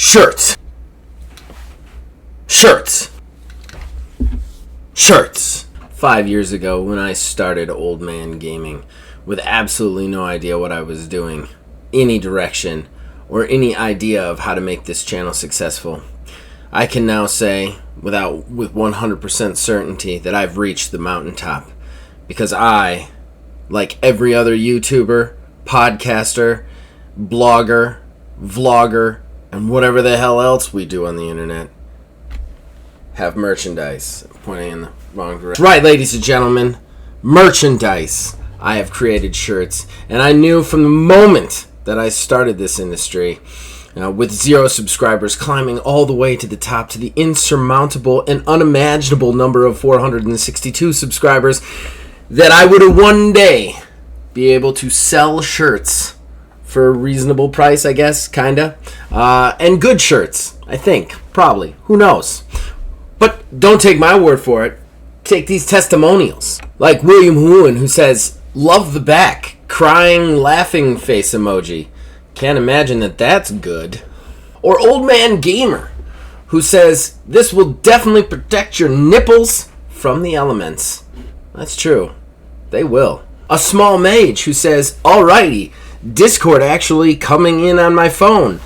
Shirts. Shirts. Shirts. 5 years ago when I started Old Man Gaming with absolutely no idea what I was doing, any direction, or any idea of how to make this channel successful, I can now say with 100% certainty that I've reached the mountaintop, because I, like every other YouTuber, podcaster, blogger, vlogger, and whatever the hell else we do on the internet, have merchandise. Pointing in the wrong direction. Right, ladies and gentlemen, merchandise. I have created shirts, and I knew from the moment that I started this industry, with 0 subscribers, climbing all the way to the top to the insurmountable and unimaginable number of 462 subscribers, that I would one day be able to sell shirts for a reasonable price, I guess, kinda. And good shirts, I think, probably. Who knows? But don't take my word for it. Take these testimonials. Like William Hooan, who says, "Love the back, crying, laughing face emoji. Can't imagine that that's good." Or Old Man Gamer, who says, "This will definitely protect your nipples from the elements." That's true. They will. A Small Mage, who says, "Alrighty, Discord actually coming in on my phone.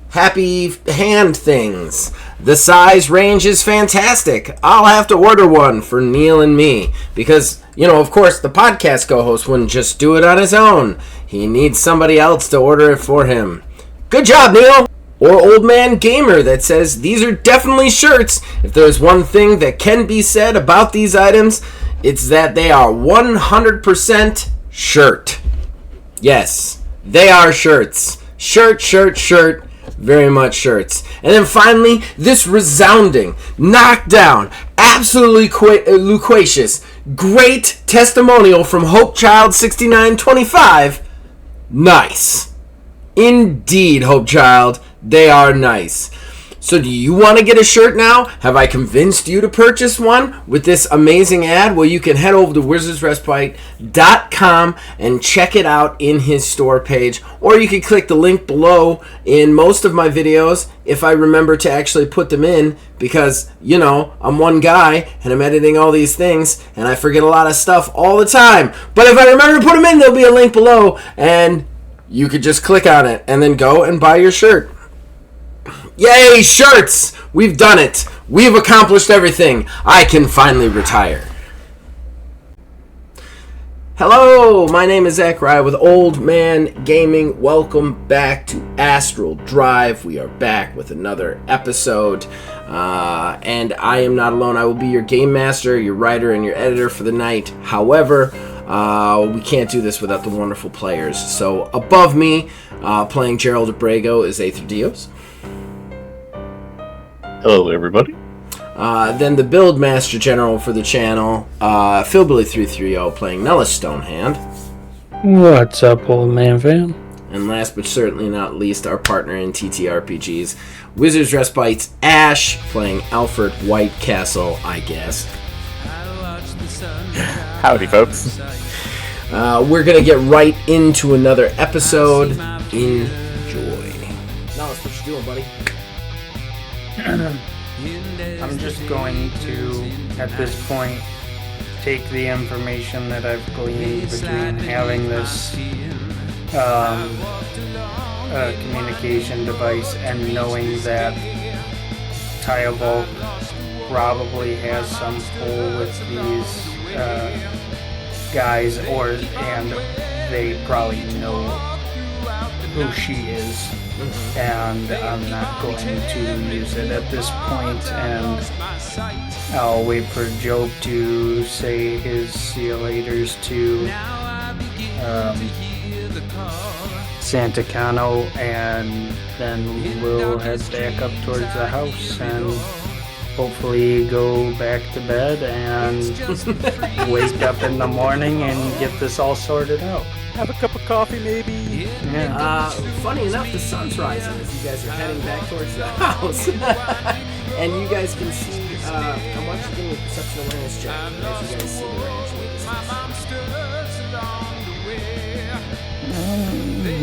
Happy hand things. The size range is fantastic. I'll have to order one for Neil and me. Because, of course, the podcast co-host wouldn't just do it on his own. He needs somebody else to order it for him. Good job, Neil!" Or Old Man Gamer that says, "These are definitely shirts. If there's one thing that can be said about these items, it's that they are 100% shirt." Yes, they are shirts. Shirt, shirt, shirt. Very much shirts. And then finally, this resounding, knockdown, absolutely loquacious, great testimonial from HopeChild6925. Nice. Indeed, Hopechild, they are nice. So do you want to get a shirt now? Have I convinced you to purchase one with this amazing ad? Well, you can head over to wizardsrespite.com and check it out in his store page. Or you can click the link below in most of my videos if I remember to actually put them in. Because, I'm one guy and I'm editing all these things and I forget a lot of stuff all the time. But if I remember to put them in, there'll be a link below and you could just click on it and then go and buy your shirt. Yay, shirts! We've done it. We've accomplished everything. I can finally retire. Hello, my name is Zachariah with Old Man Gaming. Welcome back to Astral Drive. We are back with another episode. And I am not alone. I will be your game master, your writer, and your editor for the night. However, we can't do this without the wonderful players. So above me, playing Gerald Abrego, is Aether Dios. Hello, everybody. Then the Build Master General for the channel, Philbilly330, playing Nullis Stonehand. What's up, Old Man fam? And last but certainly not least, our partner in TTRPGs, Wizards Respite's Ash, playing Alfred Whitecastle, I guess. Howdy, folks. We're going to get right into another episode. Enjoy. Nullis, what you doing, buddy? I'm just going to, at this point, take the information that I've gleaned between having this communication device and knowing that Tyavolt probably has some pull with these guys, and they probably know who she is. And I'm not going to use it at this point, and I'll wait for Job to say his see you laters to Santa Cano, and then we'll head back up towards the house and hopefully go back to bed and wake up in the morning and get this all sorted out. Have a cup of coffee, maybe? Yeah. Funny enough, the sun's rising as you guys are heading back towards the house. And you guys can see, I want you to give me a perception awareness check as you guys see the ranch.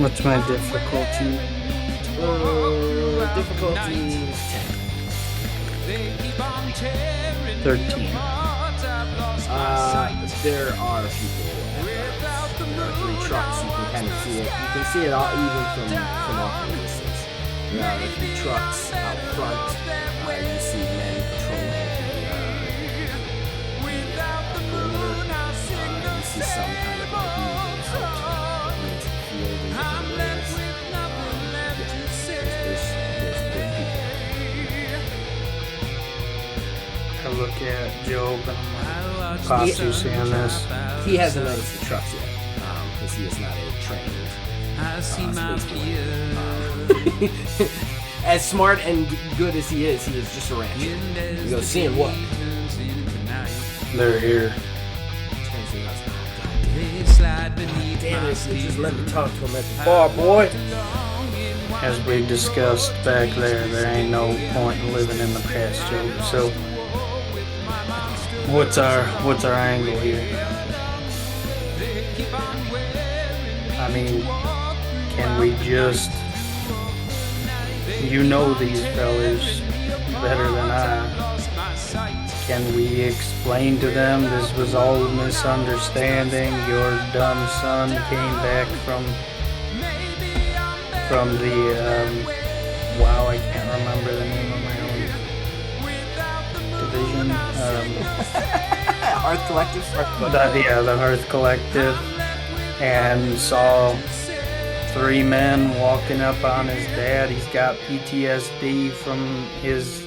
What's my difficulty? Difficulty 10. 13. There are people. There are 3 trucks. You can kind of see it. You can see it all even from off the distance. There are 3 trucks out front. You see men patrolling the perimeter. You see some kind of like moving out into the field and different areas. There's good people. I look at Job and I'm like, Pops, you seeing this? He hasn't noticed the trucks yet, because he is not a trained space marine. As smart and good as he is just a rancher. He goes, seeing what? They're here. Damn it, you just let me talk to him at the bar, boy. As we discussed back there ain't no point in living in the past, Job. So, what's our angle here? I mean, can we just, you know these fellas better than I. Can we explain to them this was all a misunderstanding? Your dumb son came back from the, wow, I can't remember the name of my own division. Hearth Collective? The Hearth Collective, and saw 3 men walking up on his dad. He's got PTSD from his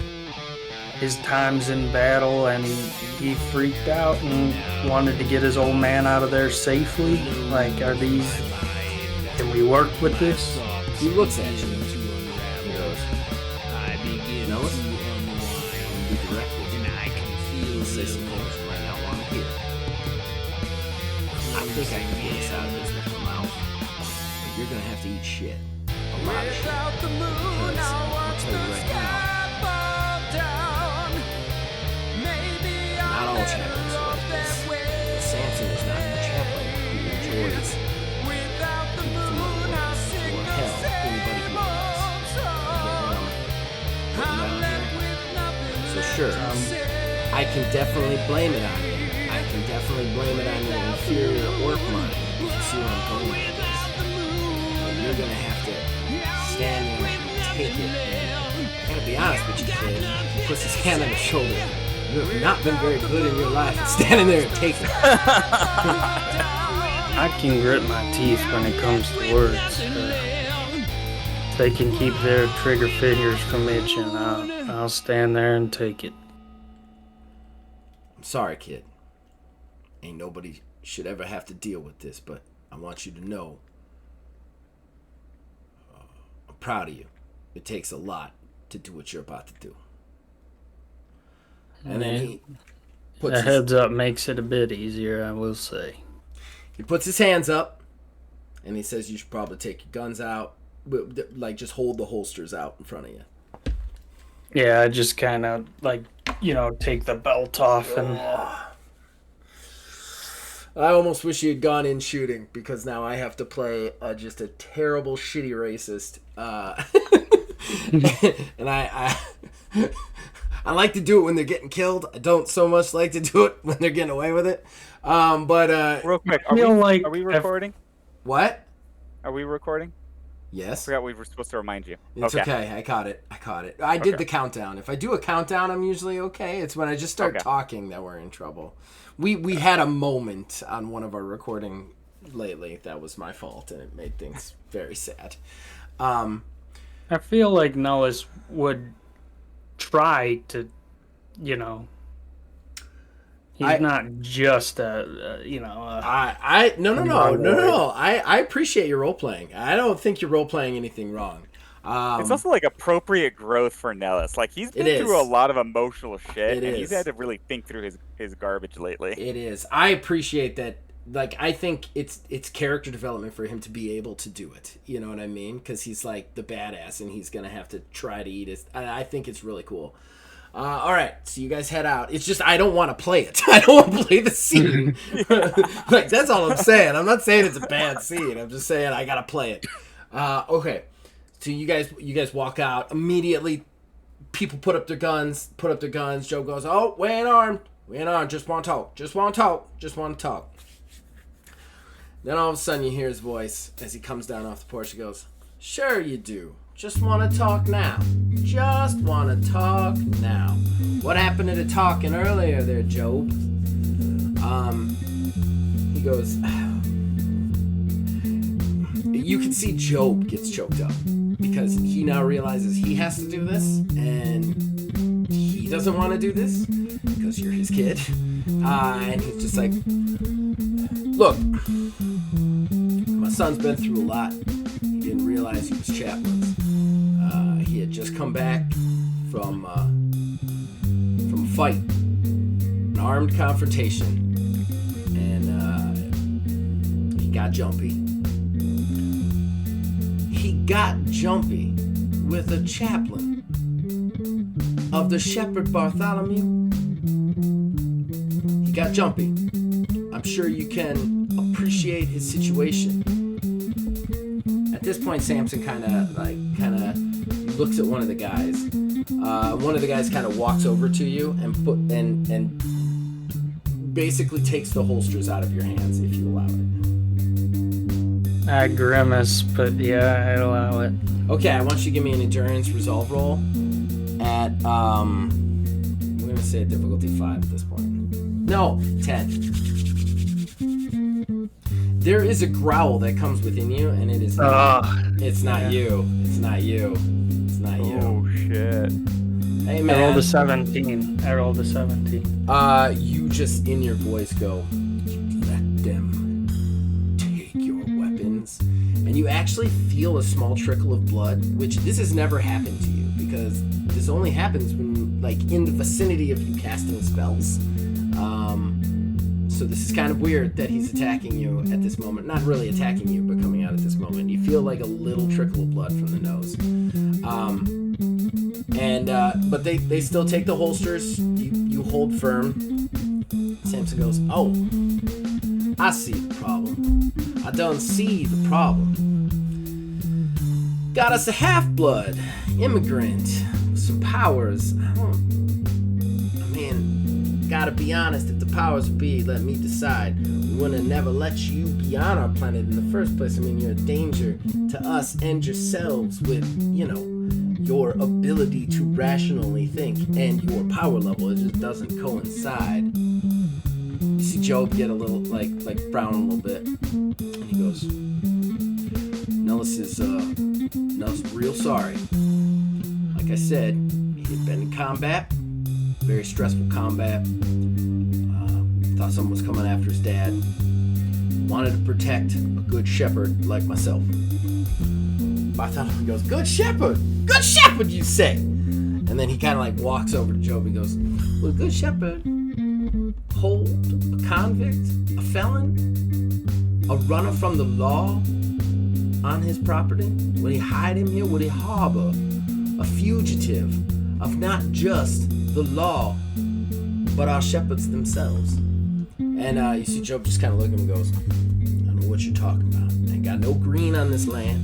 times in battle, and he freaked out and wanted to get his old man out of there safely. Like, can we work with this? He looks at you. He goes, Nullis? Be direct with you. He'll say some things you might not want to hear. I think I can get us out of this with my mouth. But you're going to have to eat shit. A lot of shit. Because, I'll tell you right now, not all chaplains are like this. Samson is not a chaplain who enjoys people from the world, or hell, anybody who else. You get what I'm putting down here? So sure, I can definitely blame it on you. I can definitely blame it on your inferior orc mind, if you see where I'm going with this. But you're gonna have to stand there and take it. And I gotta be honest with you, kid. He puts his hand on his shoulder. You have not been very good in your life at standing there and taking it. I can grit my teeth when it comes to words. They can keep their trigger fingers from itching. I'll stand there and take it. I'm sorry, kid. Ain't nobody should ever have to deal with this, but I want you to know I'm proud of you. It takes a lot to do what you're about to do. And then he puts the heads up makes it a bit easier, I will say. He puts his hands up, and he says you should probably take your guns out. Like, just hold the holsters out in front of you. Yeah, I just kind of, take the belt off and... I almost wish you had gone in shooting, because now I have to play just a terrible, shitty racist. And I like to do it when they're getting killed. I don't so much like to do it when they're getting away with it. Real quick, are we recording? What? Are we recording? Yes. I forgot we were supposed to remind you. It's okay. I caught it. I did the countdown. If I do a countdown, I'm usually okay. It's when I just start talking that we're in trouble. We had a moment on one of our recording lately that was my fault, and it made things very sad. I feel like Nullis would try to, he's not just no. I appreciate your role playing. I don't think you're role playing anything wrong. It's also like appropriate growth for Nullis. Like, he's been through a lot of emotional shit, and he's had to really think through his garbage lately. It is. I appreciate that. Like, I think it's character development for him to be able to do it. You know what I mean? Because he's like the badass, and he's gonna have to try to eat his. I think it's really cool. All right, so you guys head out. It's just I don't want to play it. I don't want to play the scene. Like, that's all I'm saying. I'm not saying it's a bad scene. I'm just saying I gotta play it. Okay, So you guys walk out immediately. People put up their guns. Joe goes, "Oh, we ain't armed. Just want to talk. Then all of a sudden you hear his voice as he comes down off the porch. He goes, "Sure you do. Just want to talk now. What happened to the talking earlier there, Job?" He goes, you can see Job gets choked up because he now realizes he has to do this, and he doesn't want to do this because you're his kid. And he's just like, "Look, my son's been through a lot. He didn't realize he was chaplain. He had just come back from a fight, an armed confrontation, and he got jumpy. He got jumpy with a chaplain of the Shepherd Bartholomew. He got jumpy. I'm sure you can appreciate his situation." At this point, Samson kind of looks at one of the guys. One of the guys kind of walks over to you and basically takes the holsters out of your hands if you allow it. I grimace, but yeah, I'd allow it. Okay, I want you to give me an endurance resolve roll at I'm gonna say difficulty 5 at this point. No, 10. There is a growl that comes within you, and it is not. It's not you. It's not you. Oh shit! Hey man. I rolled a 17. You just in your voice go, "Let them take your weapons," and you actually feel a small trickle of blood, which this has never happened to you because this only happens when, like, in the vicinity of you casting spells. So this is kind of weird that he's attacking you at this moment. Not really attacking you, but coming out at this moment. You feel like a little trickle of blood from the nose. But they still take the holsters. You hold firm. Samson goes, "Oh, I see the problem. I done see the problem. Got us a half-blood immigrant with some powers. Gotta be honest, if the powers be let me decide, we wouldn't have never let you be on our planet in the first place. I mean, you're a danger to us and yourselves with, your ability to rationally think and your power level. It just doesn't coincide." You see Job get a little, like frown a little bit, and he goes, Nullis is real sorry. Like I said, he had been in combat. Very stressful combat. Thought someone was coming after his dad. Wanted to protect a good shepherd like myself. Bartholomew goes, "Good shepherd! Good shepherd, you say?" And then he kind of walks over to Job and goes, "Will a good shepherd hold a convict, a felon, a runner from the law on his property? Will he hide him here? Will he harbor a fugitive of not just the law, but our shepherds themselves?" And you see Job just kind of look at him and goes, "I don't know what you're talking about. I ain't got no green on this land.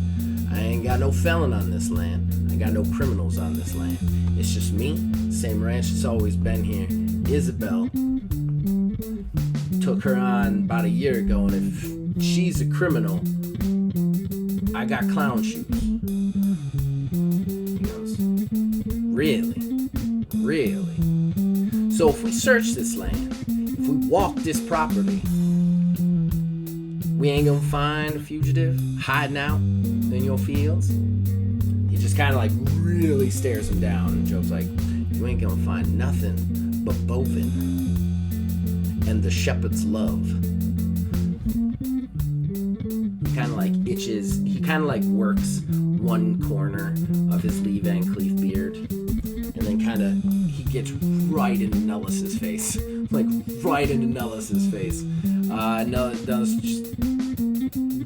I ain't got no felon on this land. I ain't got no criminals on this land. It's just me, same ranch that's always been here. Isabel took her on about a year ago, and if she's a criminal, I got clown shoes." He goes, "Really? So if we search this land, if we walk this property, we ain't gonna find a fugitive hiding out in your fields?" He just kind of really stares him down, and Job's like, "You ain't gonna find nothing but bovin and the shepherd's love." He kind of itches. He kind of works one corner of his Lee Van Cleef beard, and then he gets right into Nullis's face. Right into Nullis's face. Nullis just,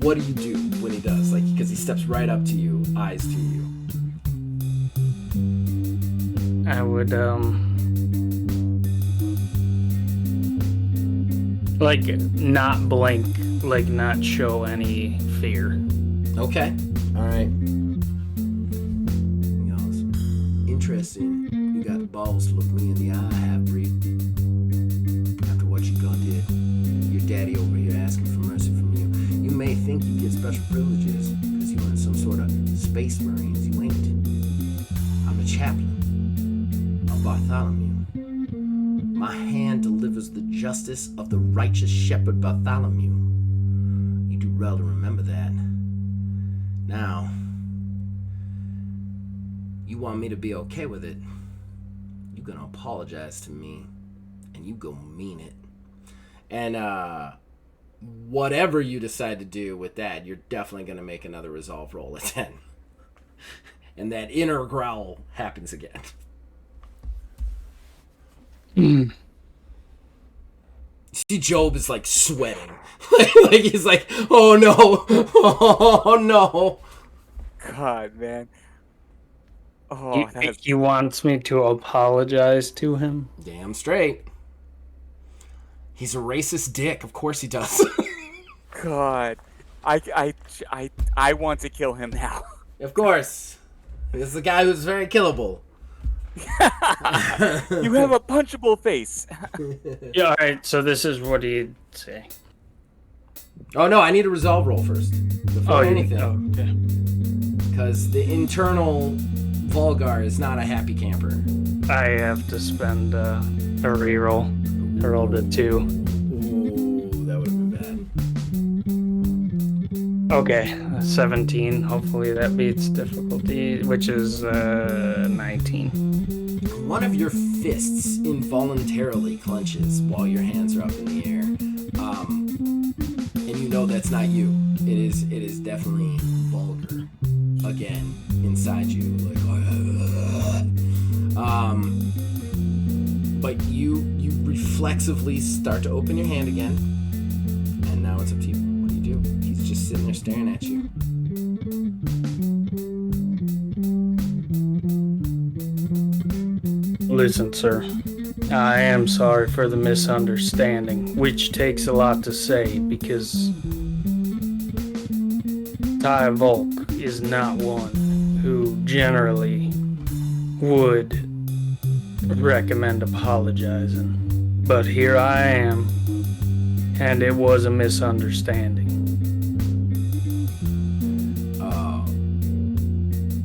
what do you do when he does? Because he steps right up to you, eyes to you. I would, not blink, not show any fear. Okay. All right. interesting. You got the balls to look me in the eye, half-breed. After what you done did, your daddy over here asking for mercy from you. You may think you get special privileges because you're in some sort of space marines. You ain't. I'm the chaplain of Bartholomew. My hand delivers the justice of the righteous shepherd Bartholomew. You do well to remember that. Now, you want me to be okay with it, you gonna apologize to me, and you go mean it. And whatever you decide to do with that, you're definitely gonna make another resolve roll at 10. And that inner growl happens again. See, Job is like sweating. Like he's like, oh no, oh no. God, man. Oh, he wants me to apologize to him? Damn straight. He's a racist dick. Of course he does. God, I want to kill him now. Of course. This is a guy who's very killable. You have a punchable face. Yeah, all right, so this is what he'd say. Oh, no, I need a resolve roll first. Before anything. Okay. Because the internal Volgar is not a happy camper. I have to spend a reroll. I rolled a 2. Ooh, that would have been bad. Okay, 17. Hopefully that beats difficulty, which is 19. One of your fists involuntarily clenches while your hands are up in the air. And you know that's not you. It is definitely Vulgar. Again, inside you. Like, but you reflexively start to open your hand again. And now it's up to you. What do you do? He's just sitting there staring at you. Listen, sir. I am sorry for the misunderstanding, which takes a lot to say because Ty Volk is not one who generally would recommend apologizing. But here I am, and it was a misunderstanding.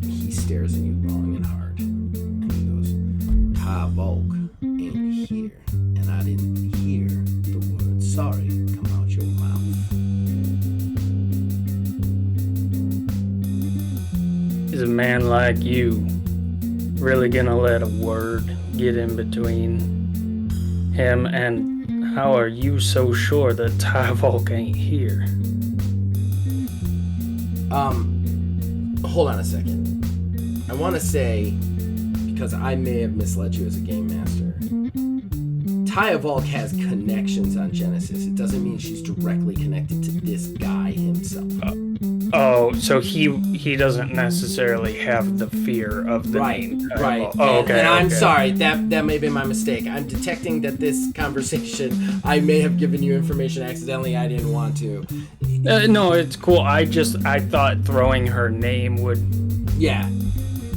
He stares at you long and hard, and he goes, Ty Volk ain't here, and I didn't hear the word sorry come out your mouth. Is a man like you really gonna let a word get in between him? And how are you so sure that Ty Volk ain't here? Hold on a second. I want to say, because I may have misled you as a game master, Ty Volk has connections on Genesis. It doesn't mean she's directly connected to this guy himself. Oh, so he doesn't necessarily have the fear of the name. Right. Oh, okay. And I'm sorry, that may have been my mistake. I'm detecting that this conversation, I may have given you information accidentally I didn't want to. No, it's cool. I thought throwing her name would... Yeah.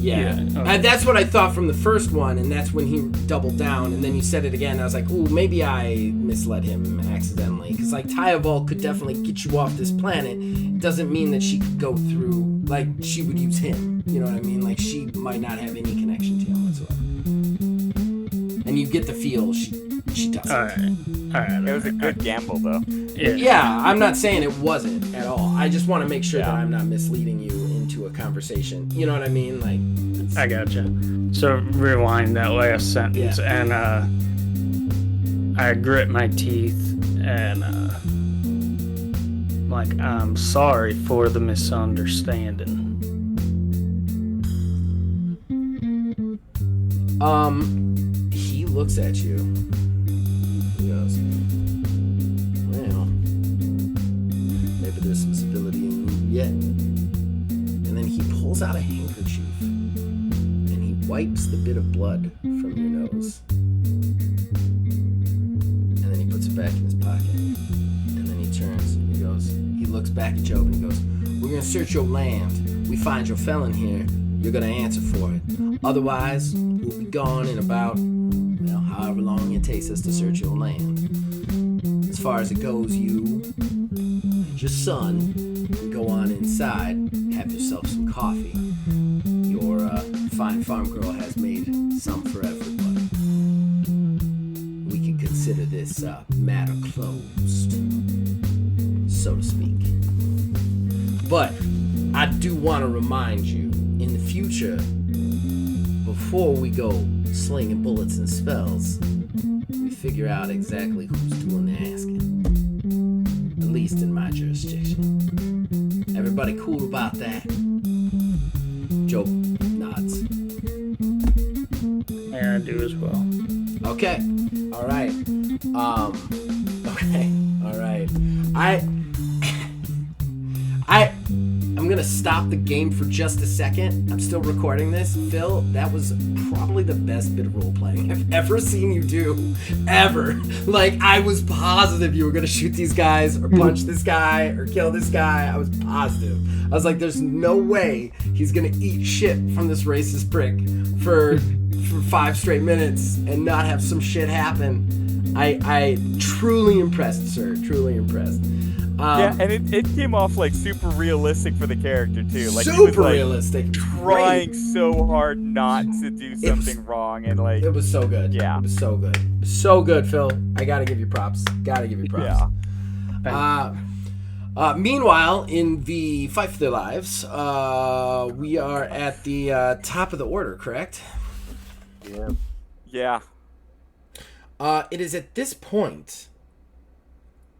Okay. That's what I thought from the first one, and that's when he doubled down, and then you said it again, and I was like, ooh, maybe I misled him accidentally. Because, like, Ty Volk could definitely get you off this planet. It doesn't mean that she could go through, like, she would use him. You know what I mean? Like, she might not have any connection to him whatsoever. And you get the feel she doesn't. All right. It was a good gamble, though. Yeah, I'm not saying it wasn't at all. I just want to make sure that I'm not misleading you into a conversation. You know what I mean? Like, I gotcha. So rewind that last sentence, and I grit my teeth, and like, I'm sorry for the misunderstanding. He looks at you. He goes, well, maybe there's some stability in you yet. And then he pulls out a handkerchief and he wipes the bit of blood from your nose. And then he puts it back in his pocket. And then he turns and he looks back at Job and he goes, we're going to search your land. We find your felon here. you're gonna answer for it. Otherwise, we'll be gone in about, well, however long it takes us to search your land. As far as it goes, you and your son can go on inside, have yourself some coffee. Your fine farm girl has made some for everybody. We can consider this matter closed, so to speak. But I do want to remind you, in the future, before we go slinging bullets and spells, we figure out exactly who's doing the asking. At least in my jurisdiction. Everybody cool about that? Joe nods. Yeah, I do as well. Okay. All right. Okay. All right. I'm gonna stop the game for just a second. I'm still recording this. Phil, that was probably the best bit of role-playing I've ever seen you do. Ever. Like, I was positive you were gonna shoot these guys, or punch this guy, or kill this guy. I was positive. I was like, there's no way he's gonna eat shit from this racist prick for 5 straight minutes and not have some shit happen. I truly impressed, sir. Truly impressed. Yeah, and it came off like super realistic for the character too. Like, super he was, like, realistic, trying so hard not to do something wrong, and like it was so good. Yeah, it was so good, so good, Phil. I gotta give you props. Yeah. Meanwhile, in the fight for their lives, we are at the top of the order, correct? Yeah. It is at this point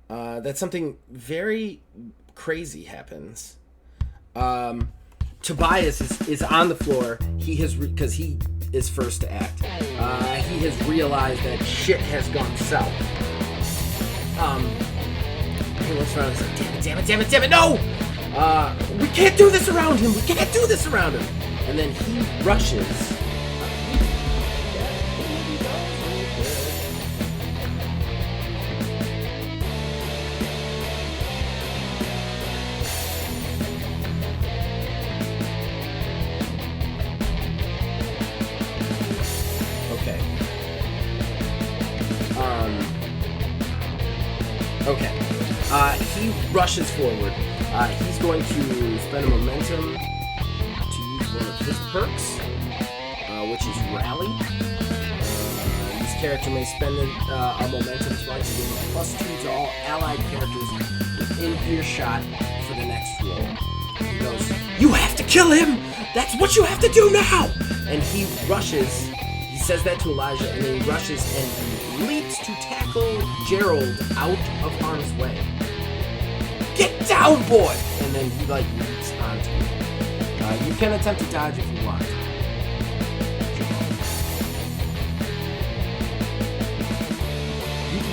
that something very crazy happens. Tobias is on the floor. He has, because he is first to act. He has realized that shit has gone south. He looks around and says, damn it, no! We can't do this around him! And then he rushes. Okay. He rushes forward. He's going to spend a momentum to use one of his perks, which is Rally. This character may spend a momentum twice to gain +2 to all allied characters within earshot for the next roll. He goes, "You have to kill him! That's what you have to do now!" And he rushes. He says that to Elijah, and then he rushes and leaps to tackle Gerald out of harm's way. Get down, boy! And then he leaps onto him. You can attempt to dodge if you want.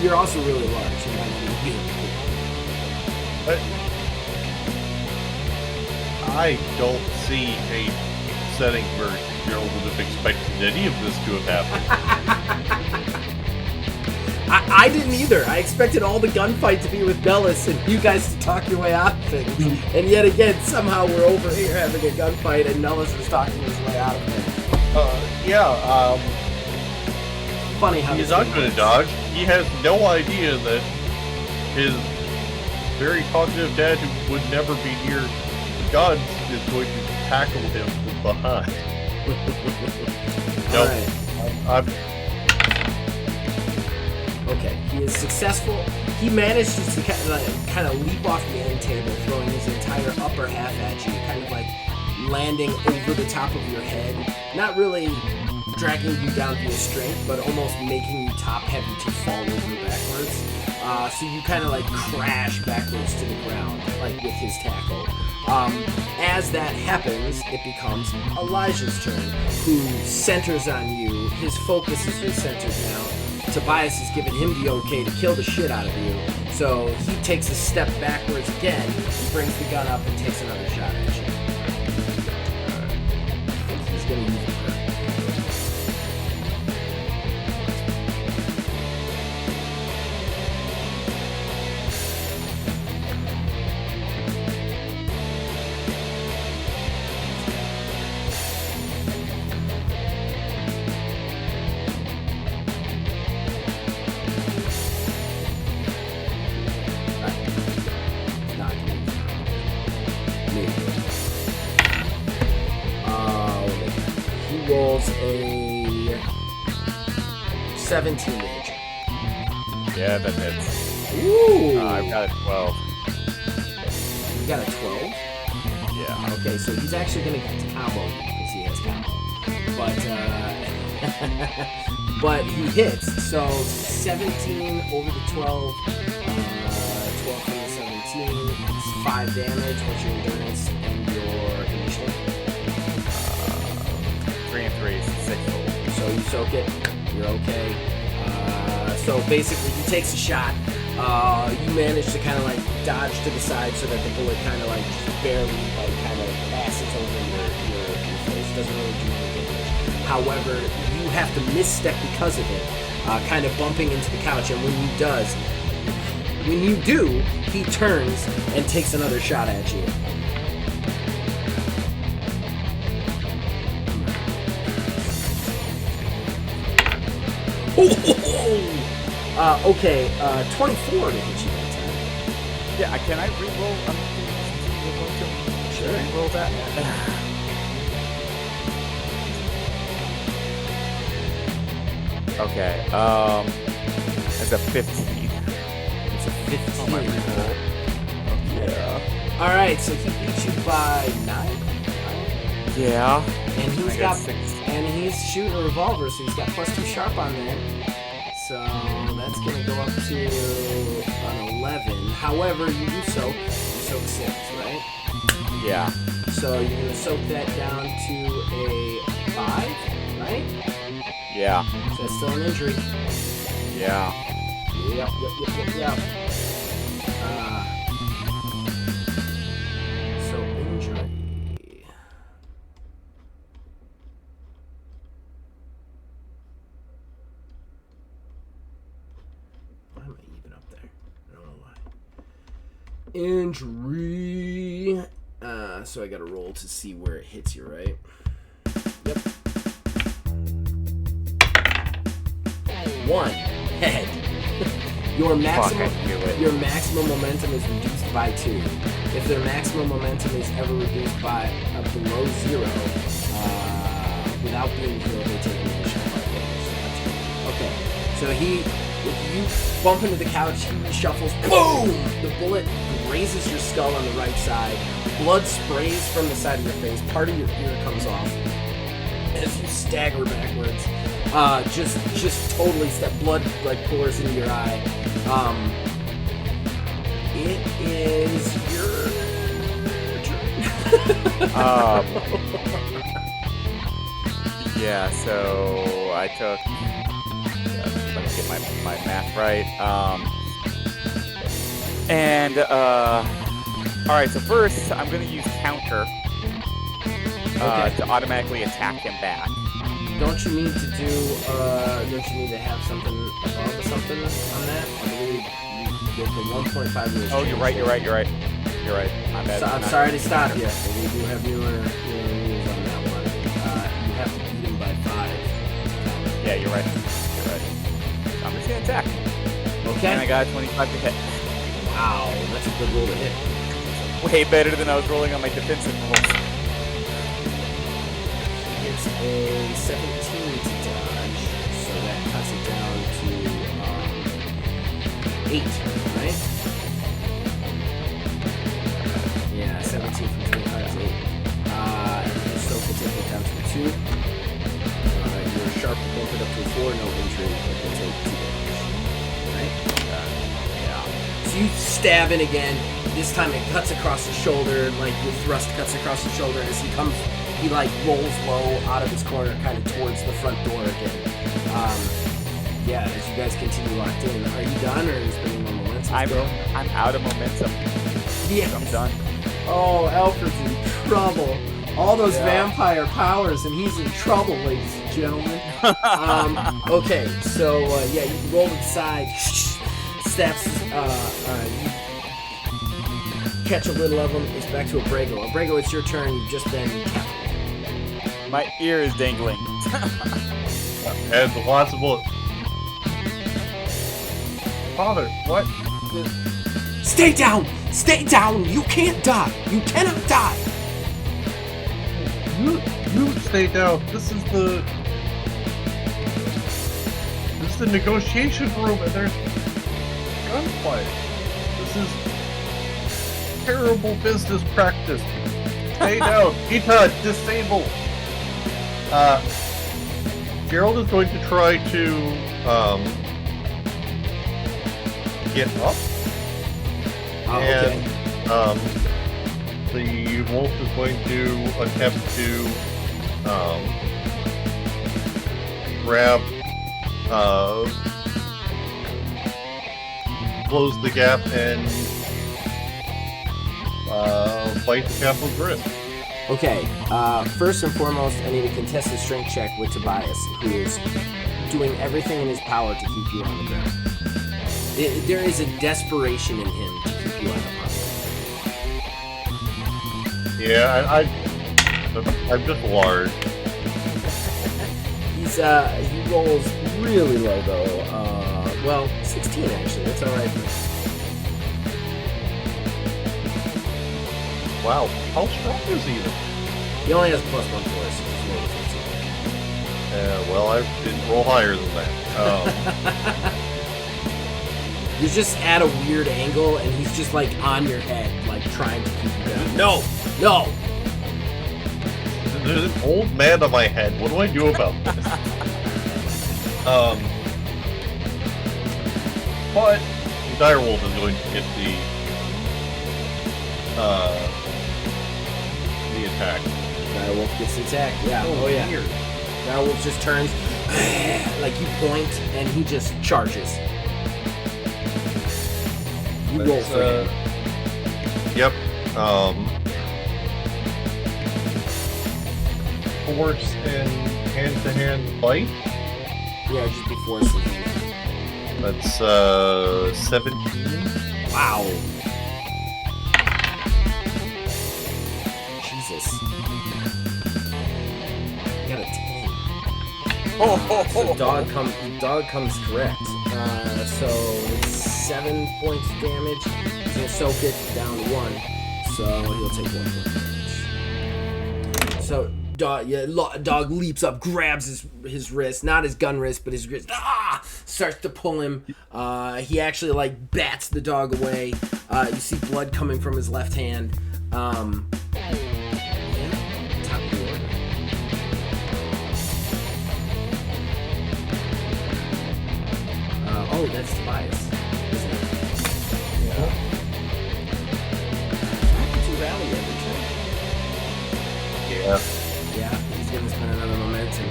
You're also really large. I don't see a setting where Gerald would have expected any of this to have happened. I didn't either. I expected all the gunfight to be with Nullis and you guys to talk your way out of things. And yet again, somehow we're over here having a gunfight and Nullis is talking his way out of things. Funny how he's not going to dodge. He has no idea that his very talkative dad, who would never be near guns, is going to tackle him from behind. No, I'm okay, he is successful. He manages to kind of leap off the end table, throwing his entire upper half at you, kind of like landing over the top of your head. Not really dragging you down to your strength, but almost making you top heavy to fall over backwards. So you kind of like crash backwards to the ground, like with his tackle. As that happens, it becomes Elijah's turn, who centers on you. His focus is recentered now. Tobias has given him the okay to kill the shit out of you, so he takes a step backwards again and brings the gun up and takes another shot at you. He's gonna use it. rolls a 17 damage. Yeah, that hits. Ooh! I've got a 12. You got a 12? Yeah. Okay, so he's actually going to get to combo because he has combo. But he hits. So 17 over the 12. 12 from the 17. It's 5 damage. What's your endurance and your initiative? 3 and 3 is 6 total. So you soak it. You're okay. So basically, he takes a shot. You manage to kind of like dodge to the side so that the bullet kind of like just barely like kind of passes over your face. Doesn't really do anything. However, you have to misstep because of it, kind of bumping into the couch. And when you do, he turns and takes another shot at you. Okay, 24 to hit you that time. Yeah, can I re-roll? Sure. Re-roll that? Okay, it's a 15. It's a 15. Oh, my re-roll. Yeah. Alright, so he beats you by 9. Yeah. And he's I got 6. and he's shooting a revolver, so he's got +2 sharp on there. So that's gonna go up to an 11. However, you do soak. You soak 6, right? Yeah. So you're gonna soak that down to a 5, right? Yeah. So that's still an injury. Yeah. Yep. So injury. Why am I even up there? I don't know why. Injury. So I got to roll to see where it hits you, right? Yep. 1 head. Your maximum momentum is reduced by 2. If their maximum momentum is ever reduced by below 0, without being healed, they take an additional 5 damage. Okay, so you bump into the couch, he shuffles, boom! The bullet grazes your skull on the right side. Blood sprays from the side of your face. Part of your ear comes off as you stagger backwards. Just totally, that blood like pours into your eye. It is your turn. Yeah, so I took. Let me get my math right. All right. So first, I'm gonna use counter to automatically attack him back. Don't you need to do? Don't you need to have something above something on that? I believe you get the 1.5 years. Oh, you're right. My bad. So, I'm sorry to stop you, but we do have newer rules on that one. You have to beat him by 5. Yeah, you're right. I'm just gonna attack. Okay. And I got a 25 to hit. Wow, that's a good roll to hit. Way better than I was rolling on my defensive rolls. It's a 17 to dodge, so that cuts it down to 8, right? Yeah, 17 from 25 to 8. And so we'll take it down to 2. Your sharp will bump it up to 4, no injury, but we'll take 2 damage. Right? Yeah. So you stab in again. This time it cuts across the shoulder, like your thrust cuts across the shoulder as he like rolls low out of his corner, kind of towards the front door again. Yeah, as you guys continue locked in, are you done, or is there any more momentum? I'm out of momentum. Yes. I'm done. Oh, Alfred's in trouble. All those vampire powers, and he's in trouble, ladies and gentlemen. Okay, so you roll to the side, steps. You catch a little of him. It's back to Abrego. Abrego, it's your turn. You've just been captured. My ear is dangling. And lots of bullets. Father, what? Stay down! Stay down! You can't die! You cannot die! You stay down. This is the negotiation room, and there's gunfight. This is terrible business practice. Stay down. Ita, disable. Gerald is going to try to get up. Okay. And the wolf is going to attempt to grab, close the gap and bite the captain's wrist. Okay, first and foremost, I need a contested strength check with Tobias, who is doing everything in his power to keep you on the ground. There is a desperation in him to keep you on the ground. Yeah, I'm just large. He rolls really low though. Well, 16 actually. That's all right. Wow, how strong is he then? He only has +1 force. Well, I didn't roll higher than that. You're just at a weird angle, and he's just like on your head, like trying to keep you down. No! There's an old man on my head. What do I do about this? But the direwolf is going to get the attack. Direwolf gets the attack. Yeah. Oh yeah. Weird. Direwolf just turns, like you point, and he just charges. You roll for him. Yep. Force and hand-to-hand fight. Yeah, just be forcing him. That's 17. Wow. Jesus. You got a 10. So dog comes correct. So it's 7 points of damage. He's gonna soak it down to 1. So he'll take 1 point. So dog leaps up, grabs his wrist, not his gun wrist, but his wrist. Starts to pull him. He actually like bats the dog away. You see blood coming from his left hand. Top of the order. Oh, that's Tobias, isn't it? Yeah. How did you rally every turn? Yeah. Yeah, he's gonna spend another momentum.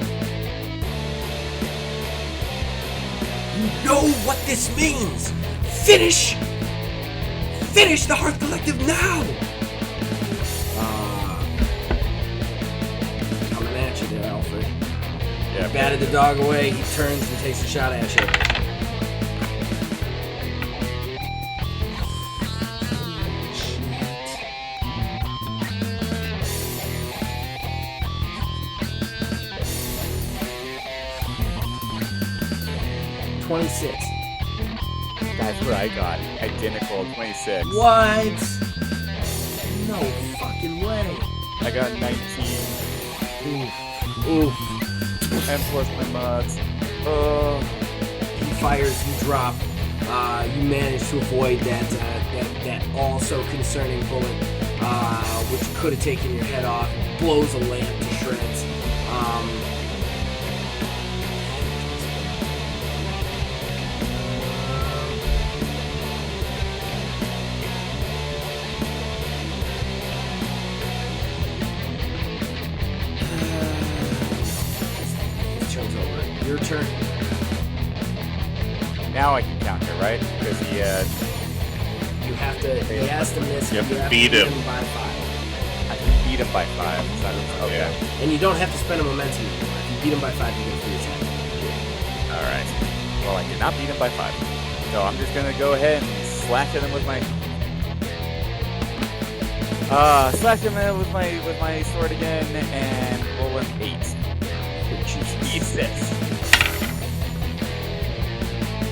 You know what this means! Finish the Hearth Collective now! Coming at you there, Alfred. Yeah. Batted the dog away, he turns and takes a shot at you. 26. That's what I got. Identical, 26. What? No fucking way. I got 19. Oof. And plus my mods. He fires, you drop. You manage to avoid that also concerning bullet, which could have taken your head off. Blows a lamp to shreds. Your turn. Now I can counter, right? Because he has to miss. You have to beat him by 5. I can beat him by 5. Okay. Yeah. And you don't have to spend a momentum anymore. If you beat him by 5, you get a free attack. Alright. Well, I did not beat him by 5. So I'm just gonna go ahead and slash at him with my sword again and roll an 8. Jesus.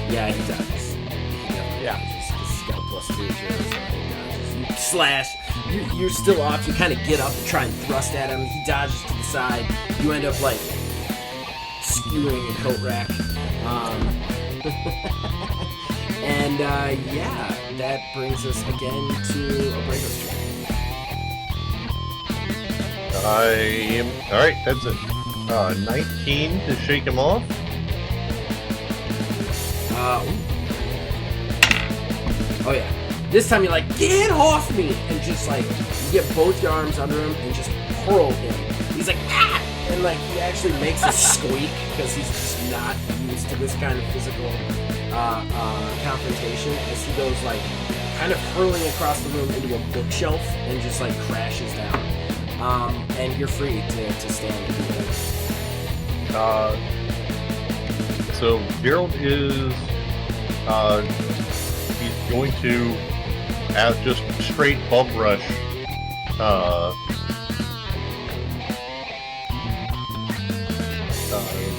Yeah, he dodges. Yeah. He's got a +2 to it, so he dodges. You slash. You're still off. You kind of get up and try and thrust at him. He dodges to the side. You end up like skewering a coat rack. And yeah, that brings us again to Abrego's turn. Alright, that's it. 19 to shake him off. Oh yeah. This time you're like, get off me! And just like, you get both your arms under him and just hurl him. He's like, ah! And like, he actually makes a squeak because he's just not used to this kind of physical confrontation as he goes like, kind of hurling across the room into a bookshelf and just like crashes down. And you're free to stand and do that. So Gerald is, he's going to, as just straight bum rush,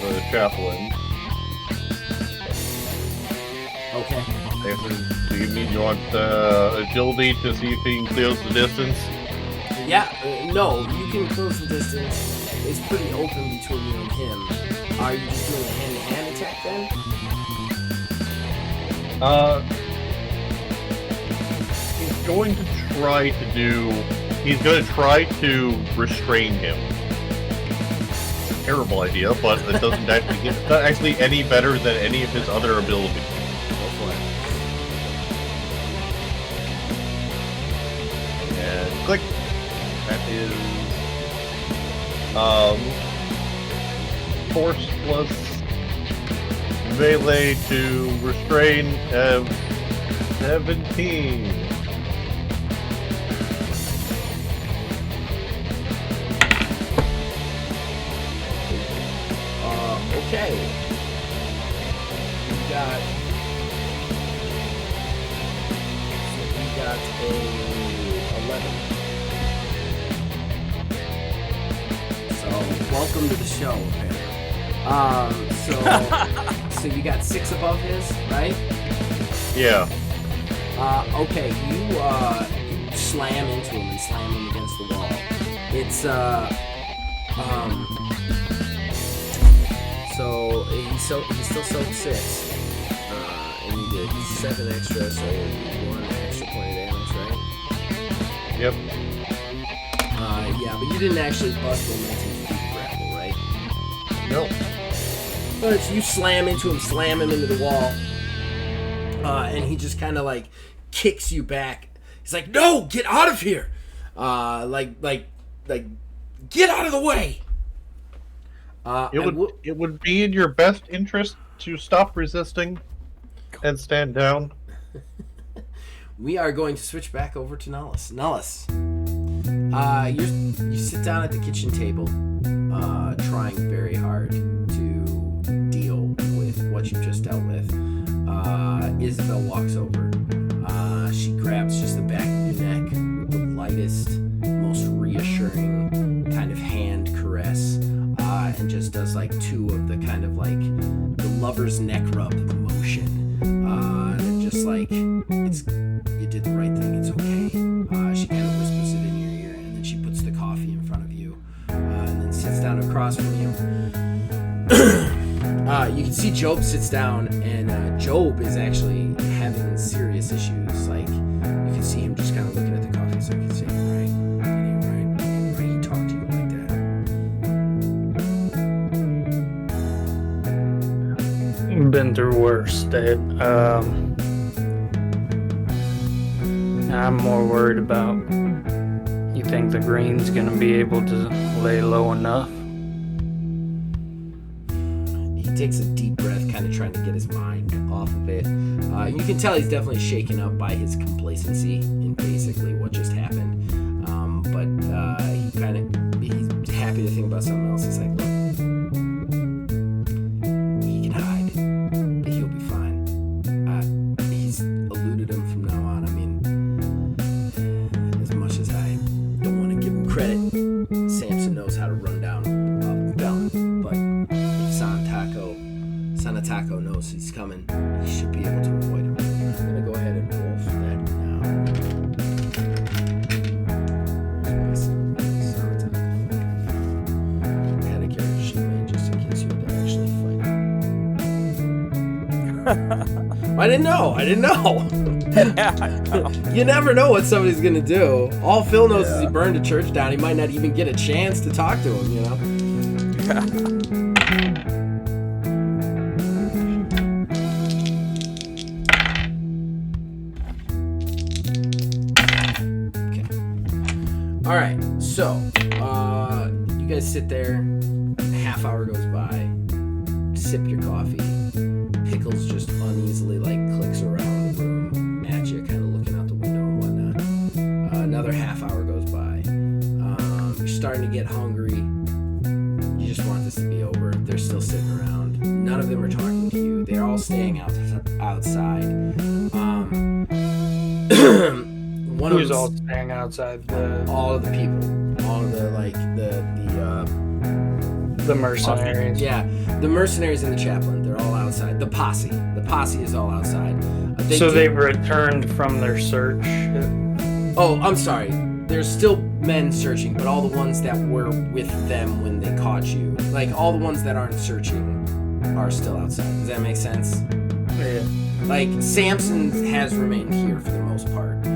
the chaplain. Okay. Do you want agility to see if he can close the distance? Yeah, no, you can close the distance. It's pretty open between you and him. Are you just doing a hand-to-hand attack then? He's going to try to restrain him. It's a terrible idea, but it doesn't actually, it's not actually any better than any of his other abilities. Go for it. And click. That is force plus melee to restrain of 17. Okay. You got a 11. So welcome to the show, apparently. So you got 6 above his, right? Yeah. Okay, you slam into him and slam him against the wall. It's so he's still soaked 6, and you did 7 extra, so 1 extra point of damage, right? Yep. Yeah, but you didn't actually bust momentum through the grapple, right? Nope. But you slam into him, slam him into the wall, and he just kind of like kicks you back. He's like, "No, get out of here!" Like, get out of the way. It would be in your best interest to stop resisting and stand down. We are going to switch back over to Nullis. Nullis, you sit down at the kitchen table, trying very hard to deal with what you've just dealt with. Isabel walks over. She grabs just the back of your neck with the lightest, most reassuring kind of hand caress, and just does like 2 of the kind of like the lover's neck rub motion. Just like, you did the right thing, it's okay. She kind of whispers it in your ear, and then she puts the coffee in front of you, and then sits down across from you. You can see Job sits down, and Job is actually having serious issues. Like, you can see him just kind of looking at the coffee, so you can say, right, he talked to you like that. Been through worse, Dad. I'm more worried about, you think the green's gonna be able to lay low enough? He takes a deep breath, kind of trying to get his mind off of it. You can tell he's definitely shaken up by his complacency in basically what just happened. But he's happy to think about something else. He's like, look, he can hide, but he'll be fine. He's eluded him from now on. I mean, as much as I don't want to give him credit, Samson knows how to run down a felon, but if Sanatako knows he's coming, he should be able to avoid him. I'm going to go ahead and roll for that now. I didn't know. Yeah, I know. You never know what somebody's gonna do. All Phil knows is he burned a church down. He might not even get a chance to talk to him, you know? Okay. All right, so you guys sit there. A half hour goes by. Sip your coffee. Pickles just uneasily clicks around the room at you, kind of looking out the window and whatnot. Another half hour goes by. You're starting to get hungry. You just want this to be over. They're still sitting around. None of them are talking to you. They're all staying outside. One Who's of all staying outside? all of the people. All of the The mercenaries. Yeah, the mercenaries and the chaplain. They're all outside. The posse is all outside. They've returned from their search. Oh, I'm sorry. There's still men searching, but all the ones that were with them when they caught you, all the ones that aren't searching, are still outside. Does that make sense? Yeah. Samson has remained here for the most part,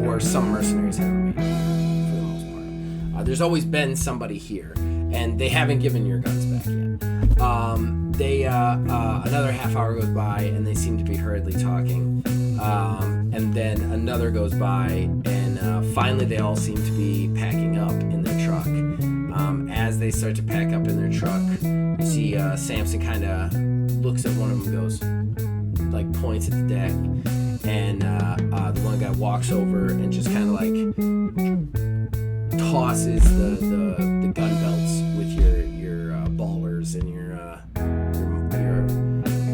or some mercenaries have remained here for the most part. There's always been somebody here, and they haven't given your guns back yet. Another half hour goes by, and they seem to be hurriedly talking. And then another goes by, and finally they all seem to be packing up in their truck. As they start to pack up in their truck, you see Samson kind of looks at one of them and goes, points at the deck, and the one guy walks over and just kind of tosses the gun belts with your ballers and your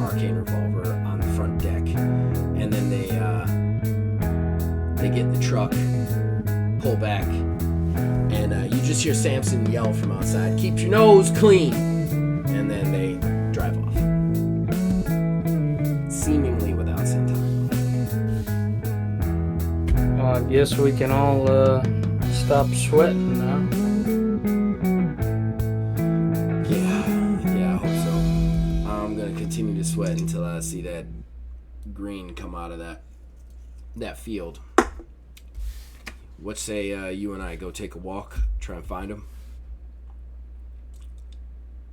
arcane revolver on the front deck, and then they get in the truck, pull back, and you just hear Samson yell from outside, "Keep your nose clean," and then they drive off, seemingly without saying time. Well, I guess we can all stop sweating now. Yeah, I hope so. I'm gonna continue to sweat until I see that green come out of that field. What say you and I go take a walk, try and find him?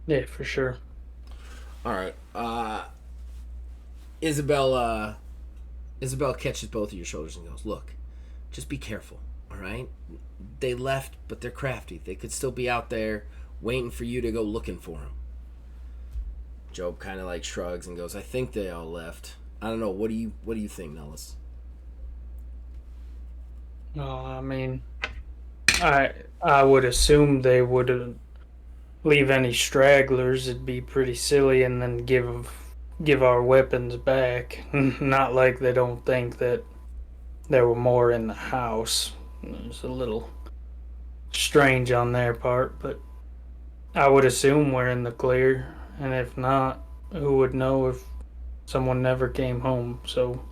Yeah, for sure. All right. Isabel catches both of your shoulders and goes, "Look, just be careful, all right? They left, but they're crafty. They could still be out there waiting for you to go looking for them." Job kind of shrugs and goes, "I think they all left. I don't know. What do you think, Nullis?" I mean, I would assume they wouldn't leave any stragglers. It'd be pretty silly, and then give our weapons back. Not like they don't think that there were more in the house. It's a little strange on their part, but I would assume we're in the clear, and if not, who would know if someone never came home? So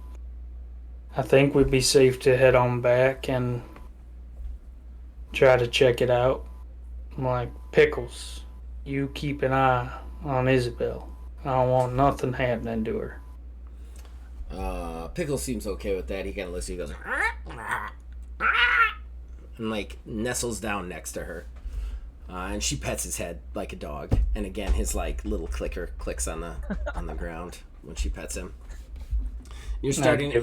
I think we'd be safe to head on back and try to check it out. Pickles, you keep an eye on Isabel. I don't want nothing happening to her. Pickles seems okay with that. He kind of looks at you and goes, and nestles down next to her. And she pets his head like a dog. And again, his little clicker clicks on the ground when she pets him. You're starting to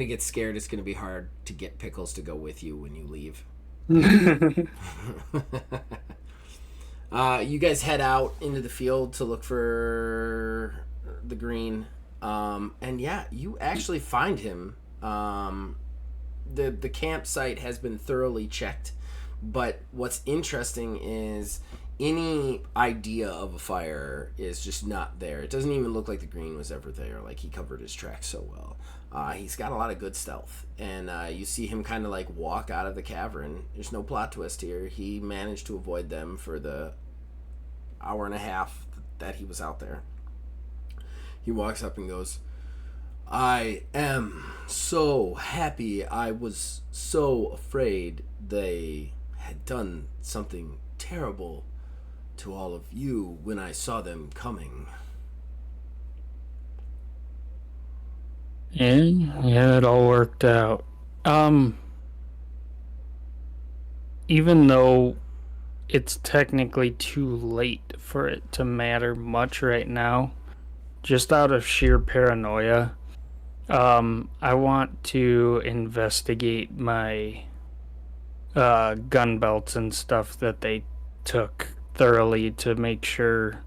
get scared. It's going to be hard to get Pickles to go with you when you leave. You guys head out into the field to look for the green. And yeah, you actually find him. The campsite has been thoroughly checked. But what's interesting is any idea of a fire is just not there. It doesn't even look like the green was ever there. He covered his tracks so well. He's got a lot of good stealth, and you see him kind of walk out of the cavern. There's no plot twist here. He managed to avoid them for the hour and a half that he was out there. He walks up and goes, "I am so happy. I was so afraid they had done something terrible to all of you when I saw them coming." Yeah, it all worked out. Even though it's technically too late for it to matter much right now, just out of sheer paranoia, I want to investigate my gun belts and stuff that they took thoroughly to make sure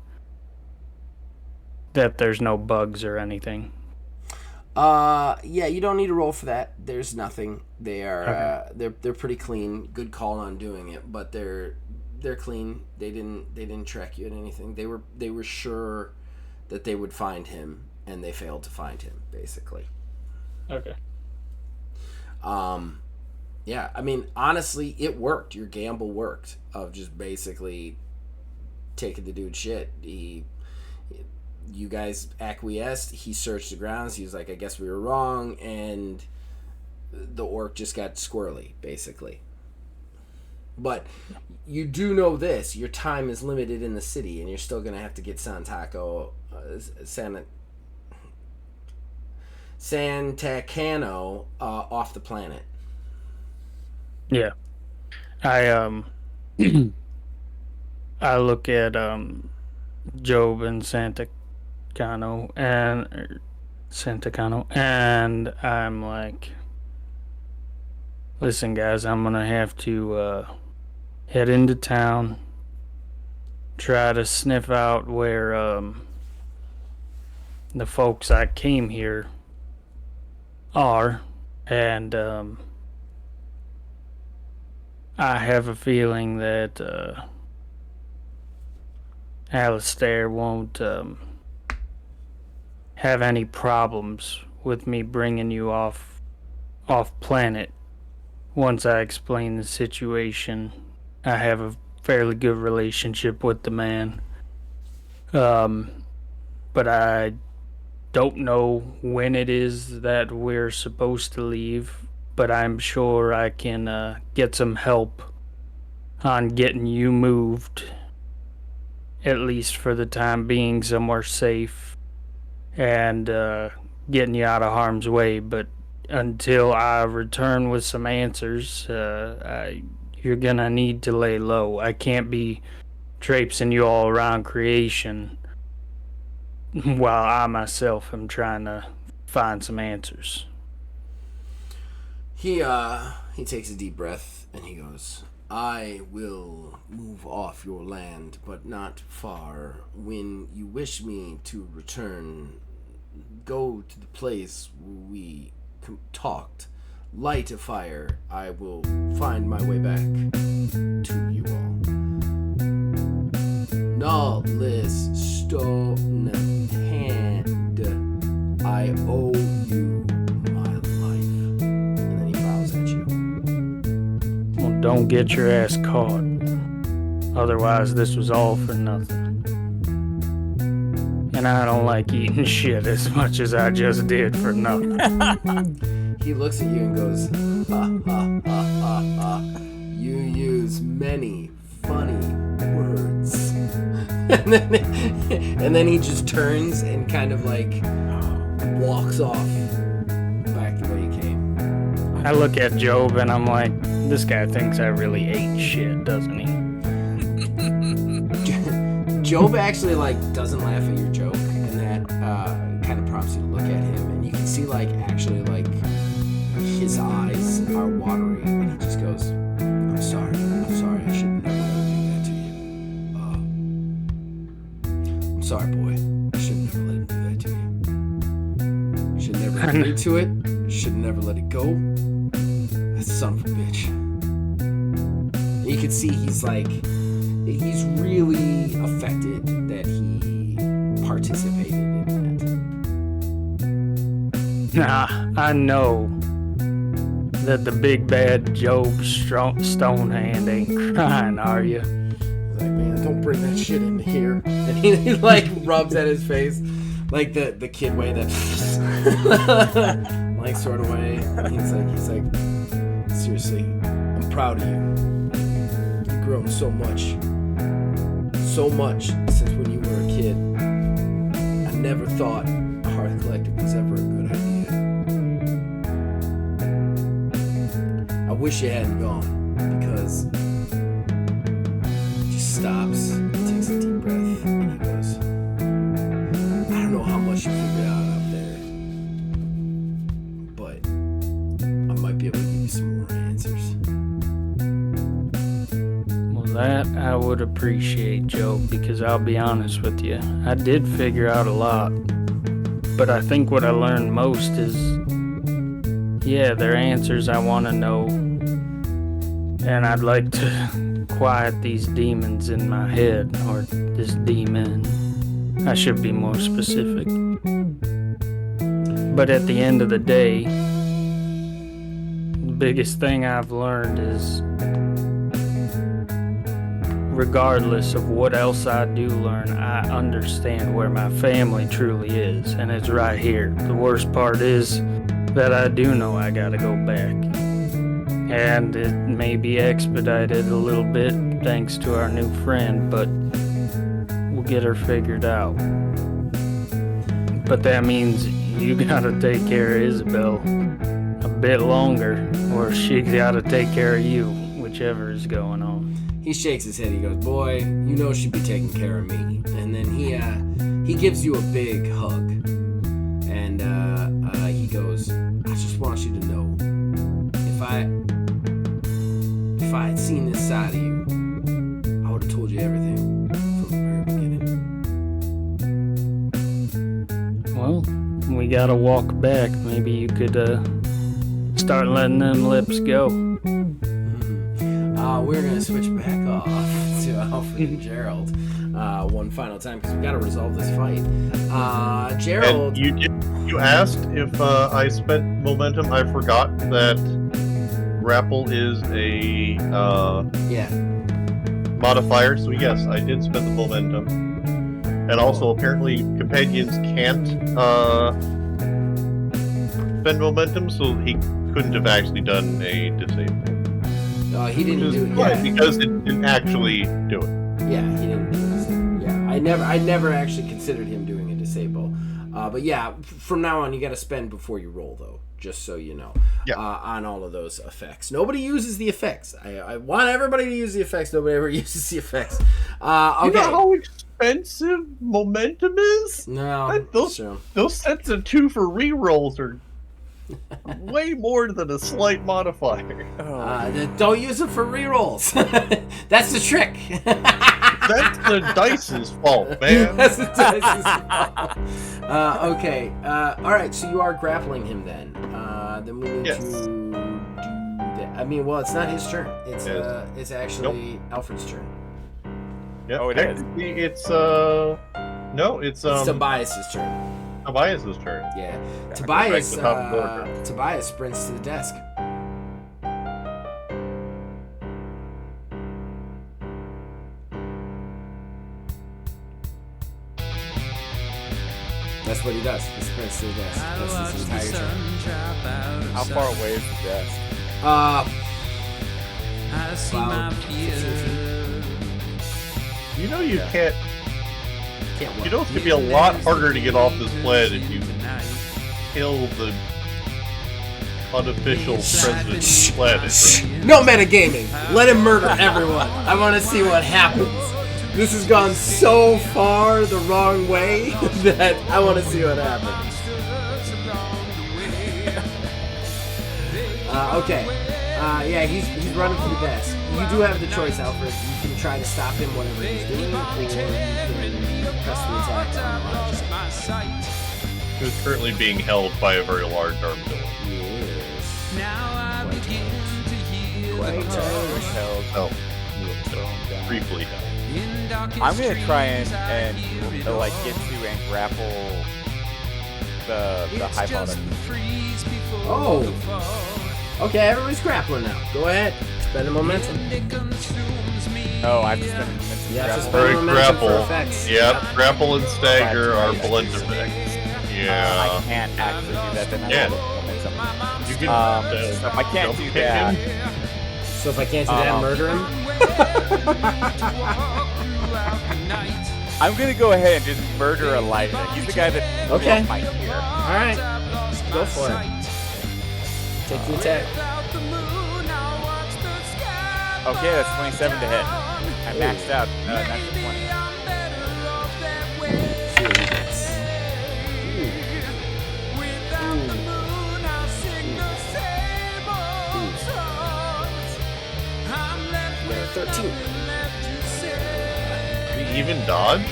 that there's no bugs or anything. Yeah, you don't need to roll for that. There's nothing. They are they're pretty clean. Good call on doing it, but they're clean. They didn't track you in anything. They were sure that they would find him, and they failed to find him, basically. Okay. Yeah, I mean, honestly, it worked. Your gamble worked of just basically taking the dude's shit. You guys acquiesced. He searched the grounds. He was like, I guess we were wrong. And the orc just got squirrely, basically. But you do know this. Your time is limited in the city, and you're still going to have to get Santacano off the planet. Yeah. I I look at Job and Santacano and I'm like, listen guys, I'm gonna have to head into town, try to sniff out where the folks I came here are, and I have a feeling that Alister won't have any problems with me bringing you off planet once I explain the situation. I have a fairly good relationship with the man, but I don't know when it is that we're supposed to leave, but I'm sure I can get some help on getting you moved, at least for the time being, somewhere safe, and getting you out of harm's way. But until I return with some answers, you're gonna need to lay low. I can't be traipsing you all around creation while I myself am trying to find some answers. He takes a deep breath and he goes, I will move off your land, but not far. When you wish me to return, go to the place where we talked. Light a fire. I will find my way back to you all. Nullis, stone hand, I owe you my life. And then he bows at you. Well, don't get your ass caught. Otherwise, this was all for nothing. And I don't like eating shit as much as I just did for nothing. He looks at you and goes, ha ha ha ha ha. You use many funny words. and then he just turns and kind of like walks off back the way he came. I look at Job and I'm like, this guy thinks I really ate shit, doesn't he? Job actually doesn't laugh at your joke, and that kind of prompts you to look at him, and you can see actually his eyes are watery, and he just goes, I'm sorry, I should never let him do that to you. I'm sorry, boy, I should never let him do that to you. Should never agree to it, should never let it go. That son of a bitch. And you can see he's really affected that he participated in that. Nah, I know that the big bad Job Stonehand ain't crying, are you? He's like, man, don't bring that shit in here. And he rubs at his face, like the kid way that sort of way. He's like, seriously, I'm proud of you. You've grown so much since when you were a kid. I never thought a Hearth Collective was ever a good idea. wish you hadn't gone, because he just stops, takes a deep breath, and he goes, I don't know how much you figured out up there, but I might be able to give you some more answers. Well, that I would appreciate, Joe, because I'll be honest with you, I did figure out a lot, but I think what I learned most is, yeah, they're answers I want to know, and I'd like to quiet these demons in my head, or this demon. I should be more specific. But at the end of the day, the biggest thing I've learned is, regardless of what else I do learn, I understand where my family truly is, and it's right here. The worst part is that I do know I gotta go back. And it may be expedited a little bit thanks to our new friend, but we'll get her figured out. But that means you gotta take care of Isabel a bit longer, or she gotta take care of you, whichever is going on. He shakes his head. He goes, boy, you know she'd be taking care of me. And then he gives you a big hug. And he goes, I just want you to know, if I had seen this side of you, I would have told you everything from the very beginning. Well, we gotta walk back. Maybe you could start letting them lips go. We're going to switch back off to Alfred and Gerald one final time, because we got to resolve this fight. Gerald... And you asked if I spent momentum. I forgot that grapple is a modifier, so yes, I did spend the momentum. And also, apparently, companions can't spend momentum, so he couldn't have actually done a disable. He didn't do it. Yeah, because it didn't actually do it. Yeah, he didn't do it. Yeah, I never actually considered him doing a disable. But yeah, from now on, you got to spend before you roll, though, just so you know. Yeah. On all of those effects. Nobody uses the effects. I want everybody to use the effects. Nobody ever uses the effects. Okay. You know how expensive momentum is? No, those sets of 2 for rerolls are way more than a slight modifier. Don't use it for rerolls. That's the trick. That's the dice's fault, man. That's the dice's fault. Okay. All right. So you are grappling him then. Then we need to do that. I mean, well, it's not his turn. It's actually Alfred's turn. Yep. Oh, it is. It's It's Tobias's turn. Tobias's turn. Yeah. Tobias sprints to the desk. That's what he does. He sprints to the desk. That's his entire turn. How far away is the desk? About 15 You know you can't. Can't You know it's gonna be a lot harder to get off this planet if you kill the unofficial president of the planet. No metagaming. Let him murder everyone. I want to see what happens. This has gone so far the wrong way that I want to see what happens. Okay. Yeah, he's running for the desk. You do have the choice, Alfred. You can try to stop him, whatever he's doing, or you can press the attack on the line. Who's currently being held by a very large armed villain. Yes. Oh, briefly held. I'm gonna try and like get to and grapple the high bottom. Oh. Okay, everybody's grappling now. Go ahead. Spend the momentum. Oh, I have to spend momentum. You have to grapple. spend momentum for Grapple. effects. Yep, grapple and stagger are blend effects. I Yeah. can't actually do that. Then I Yeah. have momentum. You can, So if I can't jump do kick that, him. So if I can't do that, murder him? I'm gonna go ahead and just murder Elijah. He's the guy that Okay. my ear. Alright. Go for it. Take the attack. Okay, that's 27 to hit. I maxed out. That's a 20. See what he gets. 13. Can he even dodge?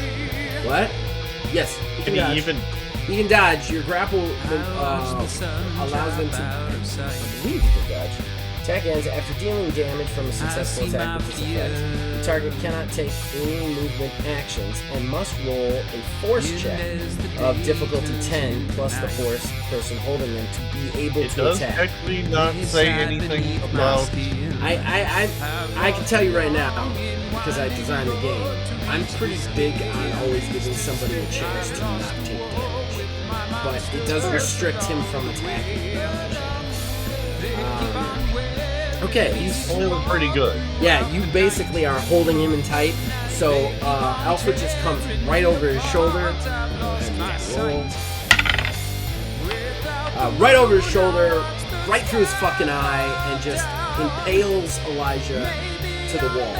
What? Yes. Can he even? He can dodge. Your grapple allows them to. I believe you can dodge. Attack ends after dealing damage from a successful attack with this effect. The target cannot take any movement actions and must roll a force check of difficulty 10 plus the force person holding them to be able to does attack. actually not say anything about. I can tell you right now, because I designed the game, I'm pretty big on always giving somebody a chance to not take damage. But it does restrict him from attacking. Okay. He's holding pretty good. Yeah, you basically are holding him in tight. So Alfred just comes right over his shoulder. Right over his shoulder, right through his fucking eye, and just impales Elijah to the wall.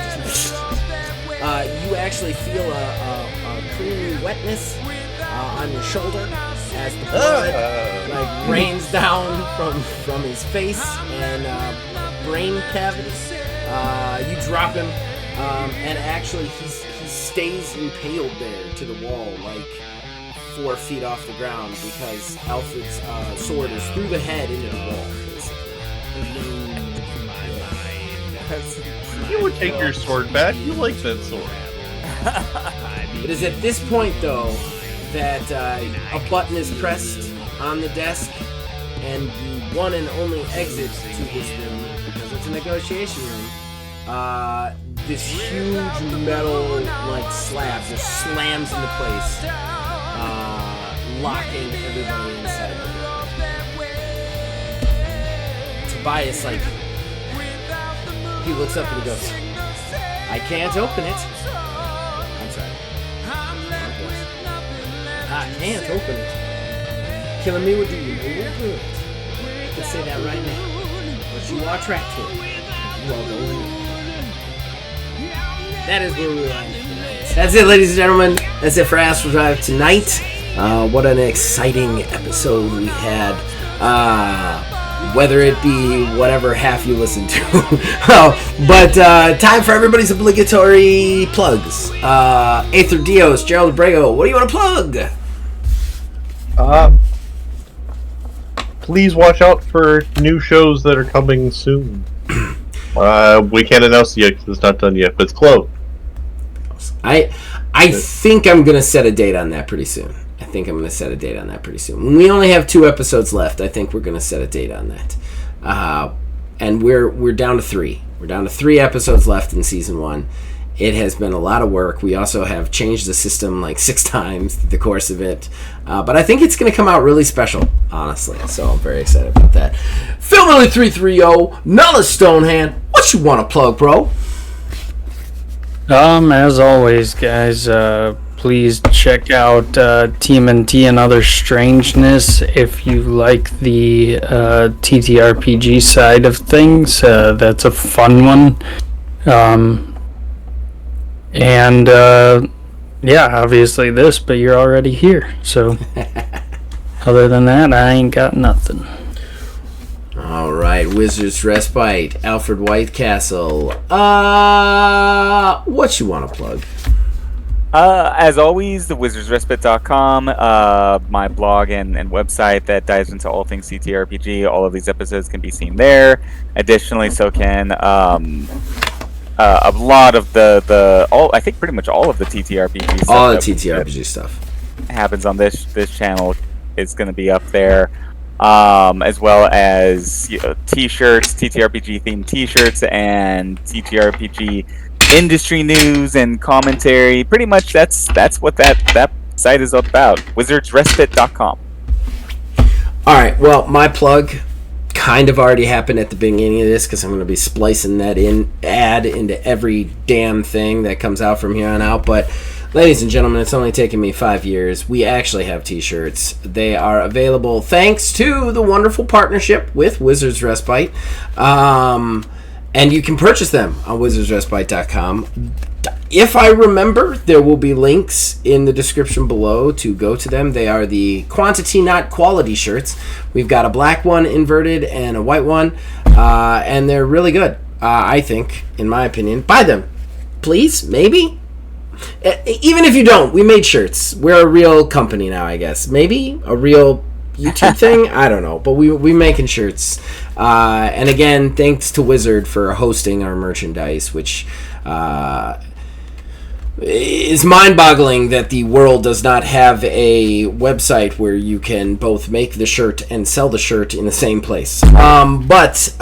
You actually feel a creamy wetness on your shoulder as the blood rains down from his face and brain cavity. You drop him, and actually he stays impaled there to the wall, like 4 feet off the ground, because Alfred's sword is through the head into the wall, basically. You would take your sword back. You like that sword. It is at this point, though, that a button is pressed on the desk, and the one and only exit to this room, because it's a negotiation room, this huge metal slab just slams into place, locking everybody inside the room. Tobias, he looks up and he goes, "I can't open it." I'm sorry. I can't open it. Killing me would do you no good. I can say that right now. But you are trapped here. You are going. That is where we are tonight. That's it, ladies and gentlemen. That's it for Astral Drive tonight. What an exciting episode we had. Whether it be whatever half you listen to. But time for everybody's obligatory plugs. Aether Dios, Gerald Abrego, what do you want to plug? Please watch out for new shows that are coming soon. We can't announce it yet because it's not done yet, but it's close. I think I'm going to set a date on that pretty soon. When we only have 2 episodes left, I think we're going to set a date on that. And we're down to 3. We're down to 3 episodes left in season 1. It has been a lot of work. We also have changed the system 6 times through the course of it. But I think it's going to come out really special, honestly. So I'm very excited about that. Philmilly330, Nullis Stonehand, what you want to plug, bro? As always, guys, please check out TMNT and Other Strangeness if you like the TTRPG side of things. That's a fun one. And obviously this, but you're already here. So other than that, I ain't got nothing. All right, Wizard's Respite, Alfred Whitecastle. What you want to plug? As always, thewizardsrespite.com, my blog and website that dives into all things CTRPG. All of these episodes can be seen there. Additionally, so can a lot of I think pretty much all of the TTRPG stuff. All the TTRPG stuff happens on this channel is going to be up there. As well as t-shirts, TTRPG themed t-shirts, and TTRPG industry news and commentary. Pretty much that's what that site is about. wizardsrespite.com. Alright, well, my plug kind of already happened at the beginning of this because I'm going to be splicing that ad into every damn thing that comes out from here on out. But ladies and gentlemen, it's only taken me 5 years. We actually have t-shirts. They are available thanks to the wonderful partnership with Wizards Respite. And you can purchase them on wizardsrespite.com. If I remember, there will be links in the description below to go to them. They are the quantity, not quality shirts. We've got a black one inverted and a white one, and they're really good, I think, in my opinion. Buy them. Please, maybe? Even if you don't, we made shirts. We're a real company now, I guess. Maybe a real YouTube thing? I don't know. But we making shirts. And again, thanks to Wizard for hosting our merchandise, which is mind-boggling that the world does not have a website where you can both make the shirt and sell the shirt in the same place. But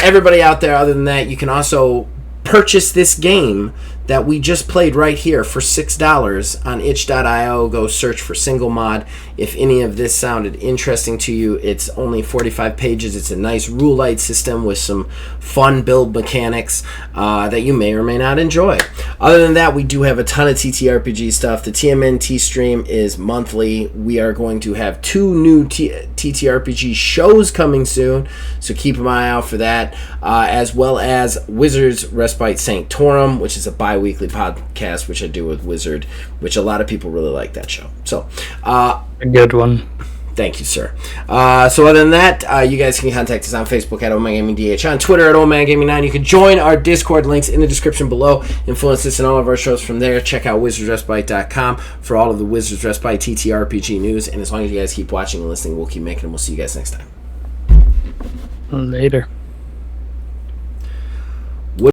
everybody out there, other than that, you can also purchase this game that we just played right here for $6 on itch.io. Go search for Single Mod. If any of this sounded interesting to you, it's only 45 pages. It's a nice rule-light system with some fun build mechanics that you may or may not enjoy. Other than that, we do have a ton of TTRPG stuff. The TMNT stream is monthly. We are going to have 2 new TTRPG shows coming soon, so keep an eye out for that, as well as Wizards Respite Sanctorum, which is a bi-weekly podcast which I do with Wizard, which a lot of people really like that show. So A good one. thank you, sir. So other than that, you guys can contact us on Facebook at OldManGamingDH, on Twitter at OldManGaming9. You can join our Discord, links in the description below. Influence us in all of our shows from there. Check out WizardsRespite.com for all of the Wizards Respite TTRPG news. And as long as you guys keep watching and listening, we'll keep making them. We'll see you guys next time. Later.